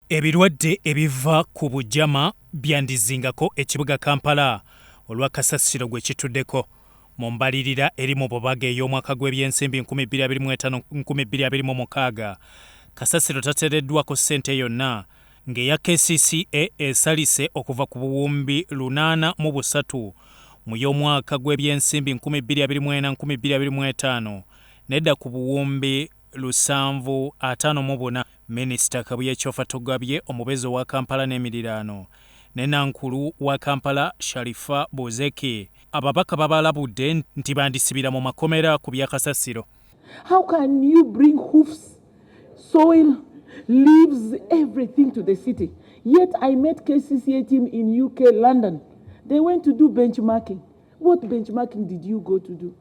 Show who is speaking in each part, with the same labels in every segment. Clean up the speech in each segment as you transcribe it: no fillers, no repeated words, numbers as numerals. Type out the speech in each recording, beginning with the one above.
Speaker 1: Ebirwadde ebiva ku bujama byandizingako ekibuga Kampala olwa Kasasiro gwe kituddeko mu mbalirira eri mu bubage ey'omwaka gw'ebyensimbi 2025-2026. Kasasiro tateereddwako ssente yonna ng'eya KCCA esalise okuva ku buwumbi 803 mu y'omwaka gw'ebyensimbi 2024-2025 nedda ku buwumbi 754. Minisita Kabuye Kyofa Togabye omubezi wa Kampala n'emiriraano ne Nankulu wa Kampala Sharifa Bozeki ababaka babalabudde nti bandisibira mu makomera ku bya Kasasiro.
Speaker 2: How can you bring hoofs, soil, leaves, everything to the city? Yet I met KCCA team in UK, London. They went to do benchmarking. What benchmarking did you go to do?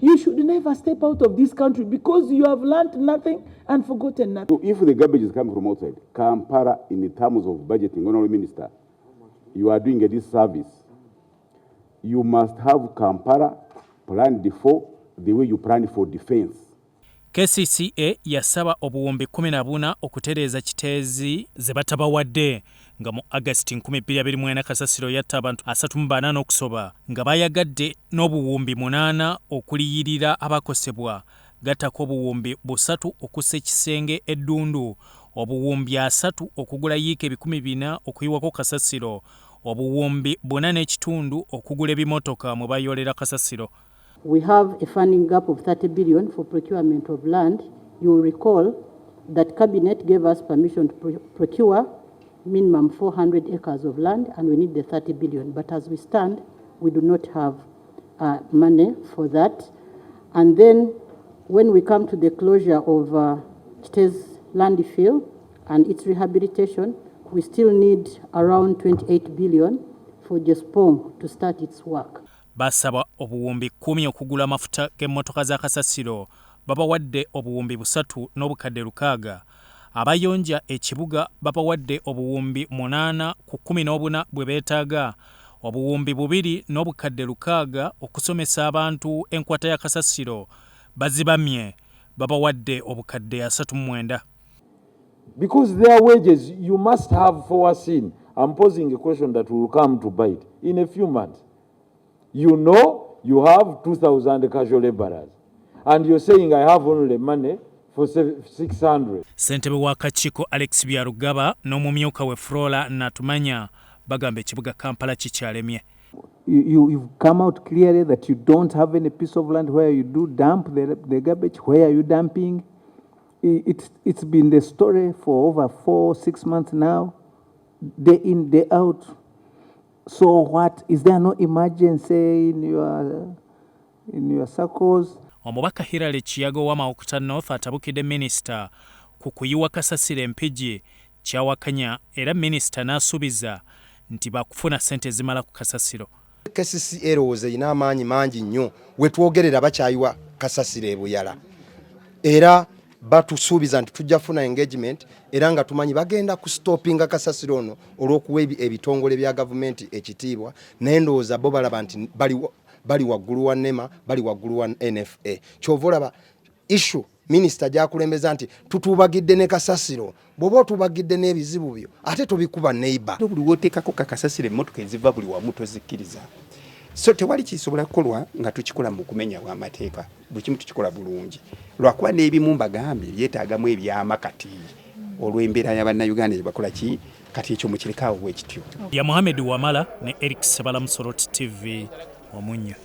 Speaker 2: You should never step out of this country because you have learned nothing and forgotten nothing.
Speaker 3: So if the garbage is coming from outside, Kampala, in terms of budgeting, Honorable Minister, you are doing a disservice. You must have Kampala planned for the way you plan for defense.
Speaker 1: KCCA yasaba obuwumbi 14 okutereeza kiteezi ze batabawadde nga mu August 2024 Kasasiro yatta abantu 38 okusoba nga bayagadde n'obuwumbi 8 okuliyirira abakosebwa gattako obuwumbi 3 okussa ekisenge eddundu obuwumbi 3 okugula yiika 400 okuyiwako Kasasiro obuwumbi 4.5 okugula ebimotoka mu bayolera Kasasiro.
Speaker 4: We have a funding gap of 30 billion for procurement of land. You will recall that Cabinet gave us permission to procure minimum 400 acres of land and we need the 30 billion. But as we stand, we do not have money for that. And then when we come to the closure of Chitez landfill and its rehabilitation, we still need around 28 billion for JESPOM to start its work.
Speaker 1: Basaba obuwumbi 10 okugula amafuta g'emmotoka za Kasasiro babawadde obuwumbi 3 n'obukadde 6. Abayonja ekibuga babawadde obuwumbi 8 ku 14 bwe beetaaga obuwumbi 2 n'obukadde 6 okusomesa abantu enkwata ya Kasasiro bazibamye babawadde obukadde 39.
Speaker 5: Because their wages you must have foreseen. I'm posing a question that will come to bite in a few months. You know you have 2,000 casual laborers and you're saying I have only money for 600.
Speaker 1: Ssentebe wa Kakiiko Alex Byarugaba n'omumyuka we Flora Natumanya bagamba ekibuga Kampala kikyalemye.
Speaker 6: You've come out clearly that you don't have any piece of land where you do dump the garbage. Where are you dumping? It's been the story for over 4-6 months now, day in, day out. So what, is there no emergency in your circles?
Speaker 1: Omubaka Hirale Kiyago wa Mawokota North atabukidde Minisita ku kuyiwa Kasasiro empigi kyawakanya era Minisita n'asuubiza nti bakufuna ssente zimala ku Kasasiro.
Speaker 7: KCCA erowooza erina amaanyi mangi nnyo we twogerera bakyayiwa Kasasiro ebuyala era batusuubiza nti tujja funa engagement era nga tumanyi bagenda ku stoppinga Kasasiro ono olw'okuwa ebitongole bya gavumenti ekitiibwa naye ndowooza bo balaba nti bali waggulu wa NEMA bali waggulu wa NFA. Kyova olaba issue minisita gyakulembeza nti tutuubagidde ne Kasasiro bw'oba otuubagidde n'ebizibu byo ate tubikuba neighbor.
Speaker 8: Buli wooteekako ka Kasasiro emmotoka eziva buli wamu tozikkiriza. So tewali kisobola kukolwa nga tukikola mu kumenya bw'amateeka buli kimu tukikola bulungi lwakuba n'ebimu mbagambye byetaagamu ebyamakati olw'embeera y'Abannayuganda gye bakola ki kati ekyo mukirekawo bwe kityo.
Speaker 1: Ya Mohamed Wamala ne Eric Sebala Musoroti TV Omunyo.